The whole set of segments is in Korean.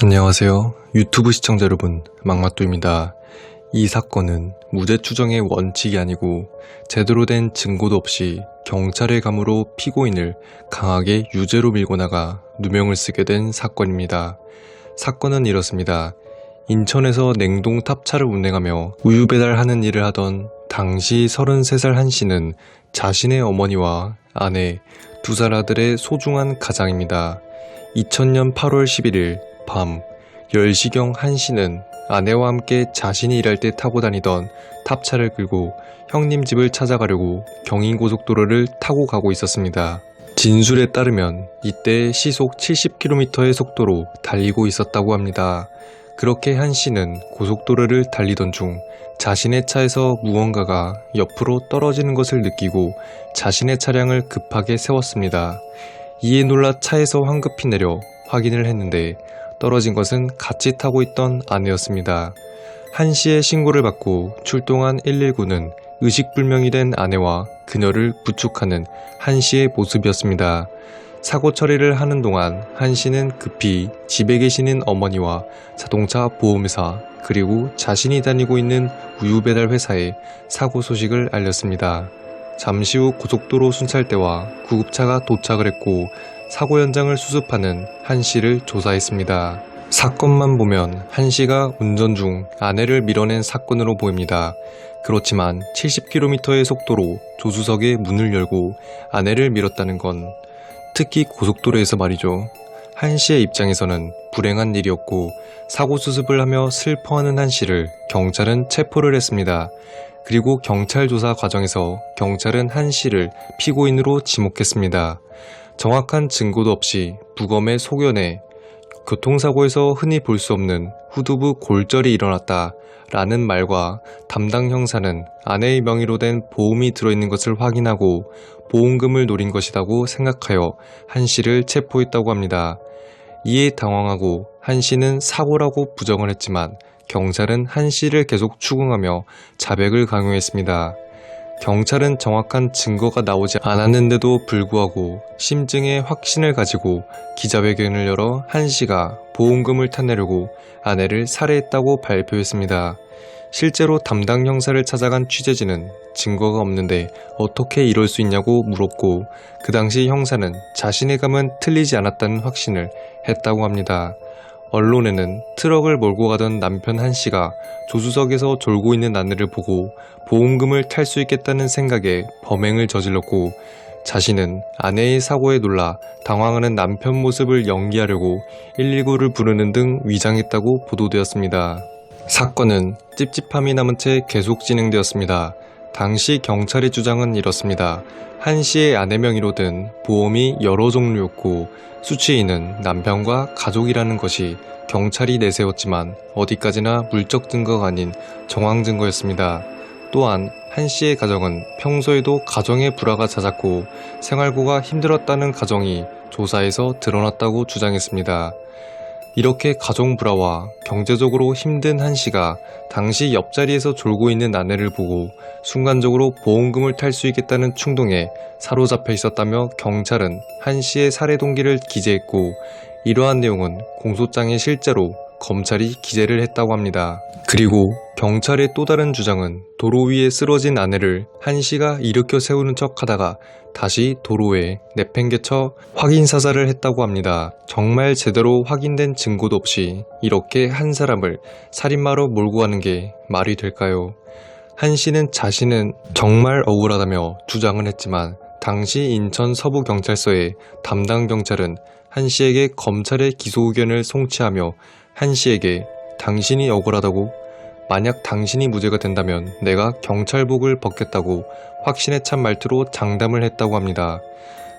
안녕하세요. 유튜브 시청자 여러분, 막마또입니다. 이 사건은 무죄 추정의 원칙이 아니고 제대로 된 증거도 없이 경찰의 감으로 피고인을 강하게 유죄로 밀고 나가 누명을 쓰게 된 사건입니다. 사건은 이렇습니다. 인천에서 냉동 탑차를 운행하며 우유 배달하는 일을 하던 당시 33살 한 씨는 자신의 어머니와 아내, 2살 아들의 소중한 가장입니다. 2000년 8월 11일 밤 10시경 한 씨는 아내와 함께 자신이 일할 때 타고 다니던 탑차를 끌고 형님 집을 찾아가려고 경인고속도로를 타고 가고 있었습니다. 진술에 따르면 이때 시속 70km의 속도로 달리고 있었다고 합니다. 그렇게 한 씨는 고속도로를 달리던 중 자신의 차에서 무언가가 옆으로 떨어지는 것을 느끼고 자신의 차량을 급하게 세웠습니다. 이에 놀라 차에서 황급히 내려 확인을 했는데 떨어진 것은 같이 타고 있던 아내였습니다. 한 씨의 신고를 받고 출동한 119는 의식불명이 된 아내와 그녀를 부축하는 한 씨의 모습이었습니다. 사고 처리를 하는 동안 한 씨는 급히 집에 계시는 어머니와 자동차 보험회사 그리고 자신이 다니고 있는 우유 배달 회사에 사고 소식을 알렸습니다. 잠시 후 고속도로 순찰대와 구급차가 도착을 했고 사고 현장을 수습하는 한 씨를 조사했습니다. 사건만 보면 한 씨가 운전 중 아내를 밀어낸 사건으로 보입니다. 그렇지만 70km의 속도로 조수석의 문을 열고 아내를 밀었다는 건 특히 고속도로에서 말이죠. 한 씨의 입장에서는 불행한 일이었고 사고 수습을 하며 슬퍼하는 한 씨를 경찰은 체포를 했습니다. 그리고 경찰 조사 과정에서 경찰은 한 씨를 피고인으로 지목했습니다. 정확한 증거도 없이 부검에 소견에 교통사고에서 흔히 볼 수 없는 후두부 골절이 일어났다 라는 말과 담당 형사는 아내의 명의로 된 보험이 들어있는 것을 확인하고 보험금을 노린 것이라고 생각하여 한 씨를 체포했다고 합니다. 이에 당황하고 한 씨는 사고라고 부정을 했지만 경찰은 한 씨를 계속 추궁하며 자백을 강요했습니다. 경찰은 정확한 증거가 나오지 않았는데도 불구하고 심증의 확신을 가지고 기자회견을 열어 한 씨가 보험금을 타내려고 아내를 살해했다고 발표했습니다. 실제로 담당 형사를 찾아간 취재진은 증거가 없는데 어떻게 이럴 수 있냐고 물었고 그 당시 형사는 자신의 감은 틀리지 않았다는 확신을 했다고 합니다. 언론에는 트럭을 몰고 가던 남편 한 씨가 조수석에서 졸고 있는 아내를 보고 보험금을 탈 수 있겠다는 생각에 범행을 저질렀고 자신은 아내의 사고에 놀라 당황하는 남편 모습을 연기하려고 119를 부르는 등 위장했다고 보도되었습니다. 사건은 찝찝함이 남은 채 계속 진행되었습니다. 당시 경찰의 주장은 이렇습니다. 한 씨의 아내 명의로 든 보험이 여러 종류였고 수취인은 남편과 가족이라는 것이 경찰이 내세웠지만 어디까지나 물적 증거가 아닌 정황 증거였습니다. 또한 한 씨의 가정은 평소에도 가정의 불화가 잦았고 생활고가 힘들었다는 가정이 조사에서 드러났다고 주장했습니다. 이렇게 가정 불화와 경제적으로 힘든 한 씨가 당시 옆자리에서 졸고 있는 아내를 보고 순간적으로 보험금을 탈 수 있겠다는 충동에 사로잡혀 있었다며 경찰은 한 씨의 살해 동기를 기재했고 이러한 내용은 공소장에 실제로 검찰이 기재를 했다고 합니다. 그리고 경찰의 또 다른 주장은 도로 위에 쓰러진 아내를 한 씨가 일으켜 세우는 척 하다가 다시 도로에 내팽개쳐 확인 사살을 했다고 합니다. 정말 제대로 확인된 증거도 없이 이렇게 한 사람을 살인마로 몰고 가는 게 말이 될까요? 한 씨는 자신은 정말 억울하다며 주장을 했지만 당시 인천 서부경찰서의 담당 경찰은 한 씨에게 검찰의 기소 의견을 송치하며 한 씨에게 당신이 억울하다고? 만약 당신이 무죄가 된다면 내가 경찰복을 벗겠다고 확신에 찬 말투로 장담을 했다고 합니다.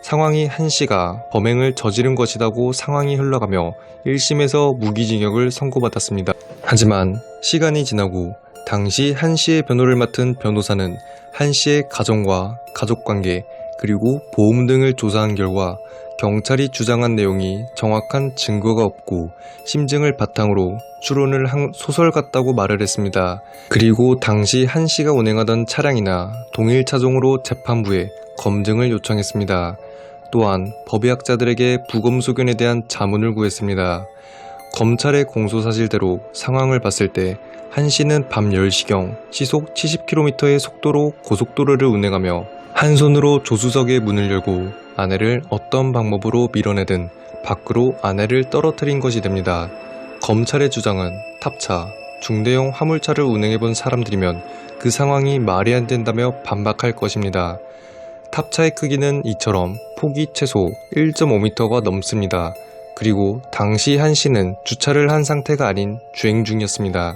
상황이 한 씨가 범행을 저지른 것이라고 상황이 흘러가며 1심에서 무기징역을 선고받았습니다. 하지만 시간이 지나고 당시 한 씨의 변호를 맡은 변호사는 한 씨의 가정과 가족관계 그리고 보험 등을 조사한 결과 경찰이 주장한 내용이 정확한 증거가 없고 심증을 바탕으로 추론을 한 소설 같다고 말을 했습니다. 그리고 당시 한 씨가 운행하던 차량이나 동일 차종으로 재판부에 검증을 요청했습니다. 또한 법의학자들에게 부검소견에 대한 자문을 구했습니다. 검찰의 공소사실대로 상황을 봤을 때 한 씨는 밤 10시경 시속 70km의 속도로 고속도로를 운행하며 한 손으로 조수석의 문을 열고 아내를 어떤 방법으로 밀어내든 밖으로 아내를 떨어뜨린 것이 됩니다. 검찰의 주장은 탑차, 중대형 화물차를 운행해본 사람들이면 그 상황이 말이 안 된다며 반박할 것입니다. 탑차의 크기는 이처럼 폭이 최소 1.5m가 넘습니다. 그리고 당시 한 씨는 주차를 한 상태가 아닌 주행 중이었습니다.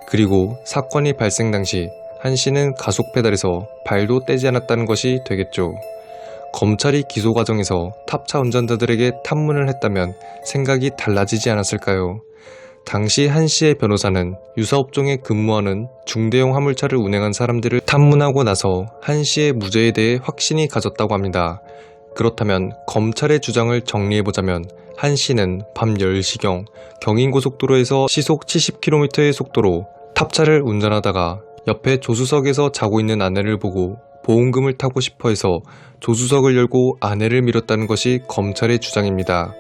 그리고 사건이 발생 당시 한 씨는 가속 페달에서 발도 떼지 않았다는 것이 되겠죠. 검찰이 기소 과정에서 탑차 운전자들에게 탐문을 했다면 생각이 달라지지 않았을까요? 당시 한 씨의 변호사는 유사업종에 근무하는 중대형 화물차를 운행한 사람들을 탐문하고 나서 한 씨의 무죄에 대해 확신이 가졌다고 합니다. 그렇다면 검찰의 주장을 정리해보자면 한 씨는 밤 10시경 경인고속도로에서 시속 70km의 속도로 탑차를 운전하다가 옆에 조수석에서 자고 있는 아내를 보고 보험금을 타고 싶어 해서 조수석을 열고 아내를 밀었다는 것이 검찰의 주장입니다.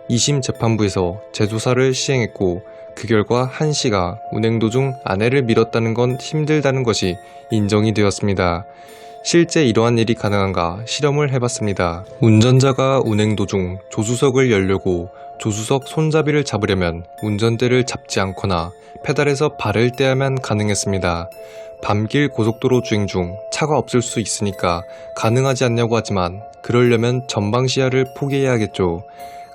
2심 재판부에서 재조사를 시행했고 그 결과 한 씨가 운행 도중 아내를 밀었다는 건 힘들다는 것이 인정이 되었습니다. 실제 이러한 일이 가능한가 실험을 해봤습니다. 운전자가 운행 도중 조수석을 열려고 조수석 손잡이를 잡으려면 운전대를 잡지 않거나 페달에서 발을 떼야만 가능했습니다. 밤길 고속도로 주행 중 차가 없을 수 있으니까 가능하지 않냐고 하지만 그러려면 전방시야를 포기해야겠죠.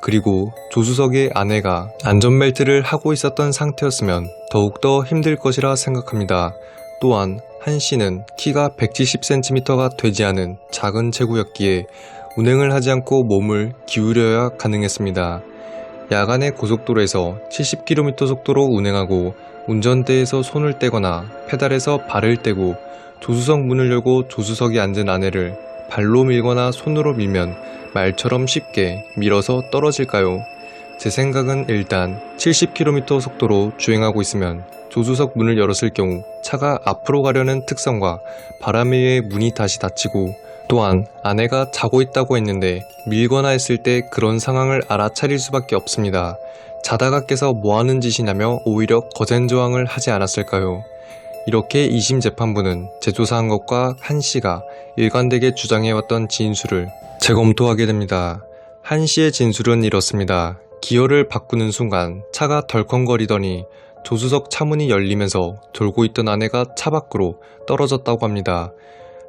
그리고 조수석의 아내가 안전벨트를 하고 있었던 상태였으면 더욱더 힘들 것이라 생각합니다. 또한 한 씨는 키가 170cm가 되지 않은 작은 체구였기에 운행을 하지 않고 몸을 기울여야 가능했습니다. 야간에 고속도로에서 70km 속도로 운행하고 운전대에서 손을 떼거나 페달에서 발을 떼고 조수석 문을 열고 조수석에 앉은 아내를 발로 밀거나 손으로 밀면 말처럼 쉽게 밀어서 떨어질까요? 제 생각은 일단 70km 속도로 주행하고 있으면 조수석 문을 열었을 경우 차가 앞으로 가려는 특성과 바람에 의해 문이 다시 닫히고 또한 아내가 자고 있다고 했는데 밀거나 했을 때 그런 상황을 알아차릴 수밖에 없습니다. 자다가 깨서 뭐하는 짓이냐며 오히려 거센 저항을 하지 않았을까요? 이렇게 2심 재판부는 재조사한 것과 한 씨가 일관되게 주장해왔던 진술을 재검토하게 됩니다. 한 씨의 진술은 이렇습니다. 기어를 바꾸는 순간 차가 덜컹거리더니 조수석 차문이 열리면서 졸고 있던 아내가 차 밖으로 떨어졌다고 합니다.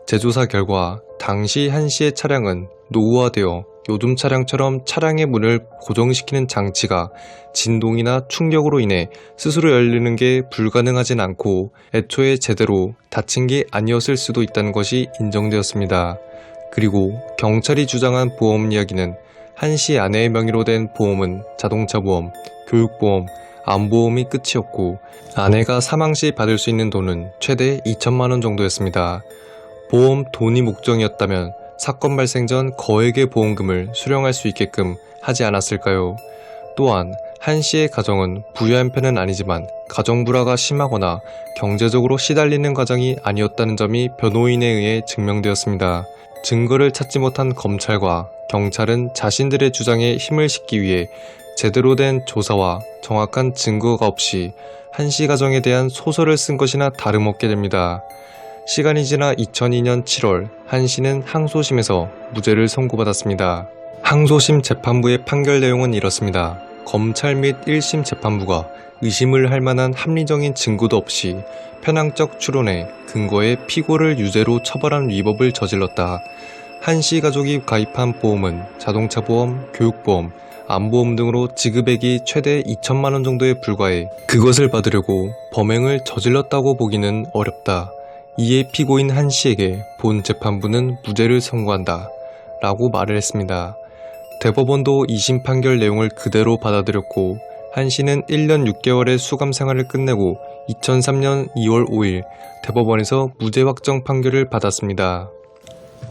재조사 결과 당시 한 씨의 차량은 노후화되어 요즘 차량처럼 차량의 문을 고정시키는 장치가 진동이나 충격으로 인해 스스로 열리는 게 불가능하진 않고 애초에 제대로 닫힌 게 아니었을 수도 있다는 것이 인정되었습니다. 그리고 경찰이 주장한 보험 이야기는 한 씨 아내의 명의로 된 보험은 자동차 보험, 교육보험, 암보험이 끝이었고 아내가 사망 시 받을 수 있는 돈은 최대 2천만원 정도였습니다. 보험 돈이 목적이었다면 사건 발생 전 거액의 보험금을 수령할 수 있게끔 하지 않았을까요? 또한 한 씨의 가정은 부유한 편은 아니지만 가정 불화가 심하거나 경제적으로 시달리는 가정이 아니었다는 점이 변호인에 의해 증명되었습니다. 증거를 찾지 못한 검찰과 경찰은 자신들의 주장에 힘을 싣기 위해 제대로 된 조사와 정확한 증거가 없이 한 씨 가정에 대한 소설을 쓴 것이나 다름없게 됩니다. 시간이 지나 2002년 7월 한 씨는 항소심에서 무죄를 선고받았습니다. 항소심 재판부의 판결 내용은 이렇습니다. 검찰 및 1심 재판부가 의심을 할 만한 합리적인 증거도 없이 편향적 추론에 근거해 피고를 유죄로 처벌한 위법을 저질렀다. 한 씨 가족이 가입한 보험은 자동차 보험, 교육보험, 암보험 등으로 지급액이 최대 2천만원 정도에 불과해 그것을 받으려고 범행을 저질렀다고 보기는 어렵다. 이에 피고인 한 씨에게 본 재판부는 무죄를 선고한다 라고 말을 했습니다. 대법원도 2심 판결 내용을 그대로 받아들였고 한 씨는 1년 6개월의 수감 생활을 끝내고 2003년 2월 5일 대법원에서 무죄 확정 판결을 받았습니다.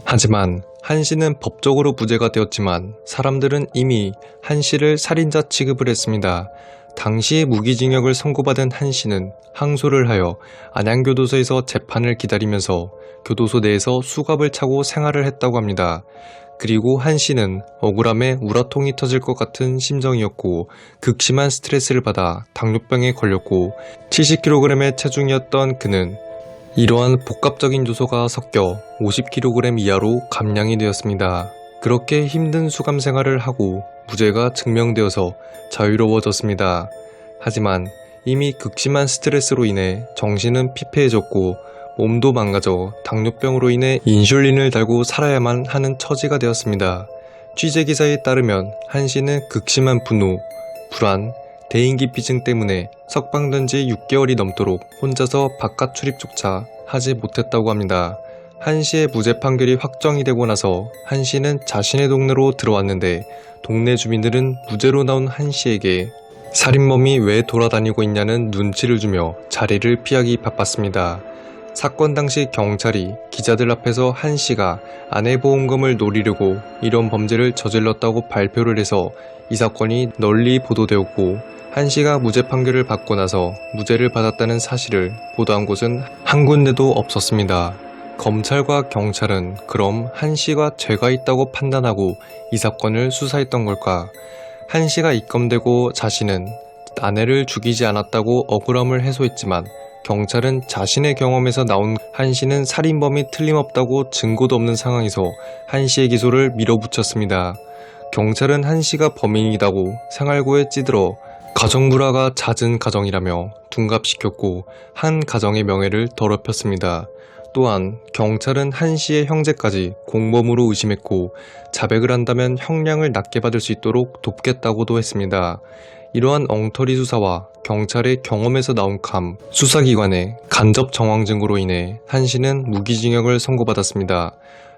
하지만 한 씨는 법적으로 무죄가 되었지만 사람들은 이미 한 씨를 살인자 취급을 했습니다. 당시 무기징역을 선고받은 한 씨는 항소를 하여 안양교도소에서 재판을 기다리면서 교도소 내에서 수갑을 차고 생활을 했다고 합니다. 그리고 한 씨는 억울함에 우라통이 터질 것 같은 심정이었고 극심한 스트레스를 받아 당뇨병에 걸렸고 70kg의 체중이었던 그는 이러한 복합적인 요소가 섞여 50kg 이하로 감량이 되었습니다. 그렇게 힘든 수감 생활을 하고 무죄가 증명되어서 자유로워졌습니다. 하지만 이미 극심한 스트레스로 인해 정신은 피폐해졌고 몸도 망가져 당뇨병으로 인해 인슐린을 달고 살아야만 하는 처지가 되었습니다. 취재기사에 따르면 한 씨는 극심한 분노, 불안, 대인기피증 때문에 석방된 지 6개월이 넘도록 혼자서 바깥 출입조차 하지 못했다고 합니다. 한 씨의 무죄 판결이 확정이 되고 나서 한 씨는 자신의 동네로 들어왔는데 동네 주민들은 무죄로 나온 한 씨에게 살인범이 왜 돌아다니고 있냐는 눈치를 주며 자리를 피하기 바빴습니다. 사건 당시 경찰이 기자들 앞에서 한 씨가 아내 보험금을 노리려고 이런 범죄를 저질렀다고 발표를 해서 이 사건이 널리 보도되었고 한 씨가 무죄 판결을 받고 나서 무죄를 받았다는 사실을 보도한 곳은 한 군데도 없었습니다. 검찰과 경찰은 그럼 한 씨가 죄가 있다고 판단하고 이 사건을 수사했던 걸까? 한 씨가 입건되고 자신은 아내를 죽이지 않았다고 억울함을 해소했지만 경찰은 자신의 경험에서 나온 한 씨는 살인범이 틀림없다고 증거도 없는 상황에서 한 씨의 기소를 밀어붙였습니다. 경찰은 한 씨가 범인이라고 생활고에 찌들어 가정 불화가 잦은 가정이라며 둔갑시켰고 한 가정의 명예를 더럽혔습니다. 또한 경찰은 한 씨의 형제까지 공범으로 의심했고 자백을 한다면 형량을 낮게 받을 수 있도록 돕겠다고도 했습니다. 이러한 엉터리 수사와 경찰의 경험에서 나온 수사기관의 간접 정황 증거로 인해 한 씨는 무기징역을 선고받았습니다.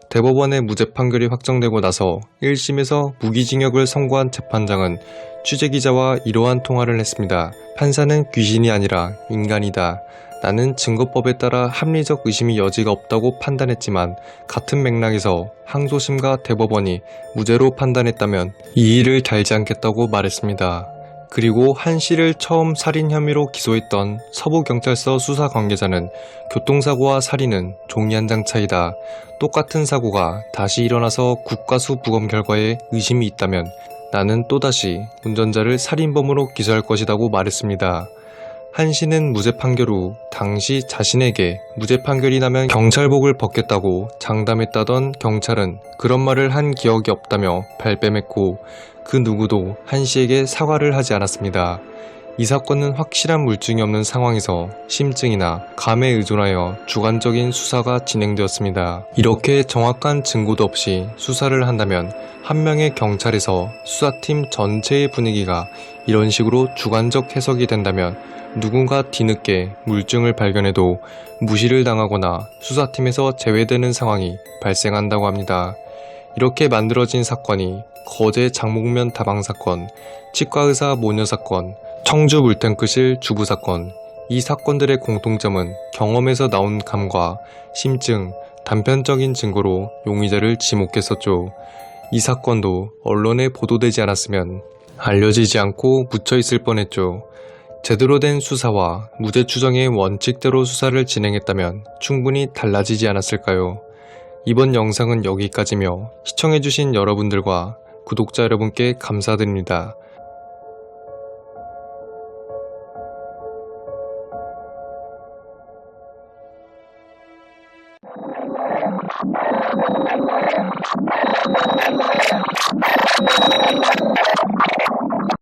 대법원의 무죄 판결이 확정되고 나서 1심에서 무기징역을 선고한 재판장은 취재기자와 이러한 통화를 했습니다. 판사는 귀신이 아니라 인간이다. 나는 증거법에 따라 합리적 의심이 여지가 없다고 판단했지만 같은 맥락에서 항소심과 대법원이 무죄로 판단했다면 이의를 달지 않겠다고 말했습니다. 그리고 한 씨를 처음 살인 혐의로 기소했던 서부경찰서 수사 관계자는 교통사고와 살인은 종이 한 장 차이다. 똑같은 사고가 다시 일어나서 국가수 부검 결과에 의심이 있다면 나는 또다시 운전자를 살인범으로 기소할 것이라고 말했습니다. 한 씨는 무죄 판결 후 당시 자신에게 무죄 판결이 나면 경찰복을 벗겠다고 장담했다던 경찰은 그런 말을 한 기억이 없다며 발뺌했고 그 누구도 한 씨에게 사과를 하지 않았습니다. 이 사건은 확실한 물증이 없는 상황에서 심증이나 감에 의존하여 주관적인 수사가 진행되었습니다. 이렇게 정확한 증거도 없이 수사를 한다면 한 명의 경찰에서 수사팀 전체의 분위기가 이런 식으로 주관적 해석이 된다면 누군가 뒤늦게 물증을 발견해도 무시를 당하거나 수사팀에서 제외되는 상황이 발생한다고 합니다. 이렇게 만들어진 사건이 거제 장목면 다방 사건, 치과의사 모녀 사건, 청주 물탱크실 주부 사건, 이 사건들의 공통점은 경험에서 나온 감과 심증, 단편적인 증거로 용의자를 지목했었죠. 이 사건도 언론에 보도되지 않았으면 알려지지 않고 묻혀있을 뻔했죠. 제대로 된 수사와 무죄 추정의 원칙대로 수사를 진행했다면 충분히 달라지지 않았을까요? 이번 영상은 여기까지며 시청해주신 여러분들과 구독자 여러분께 감사드립니다.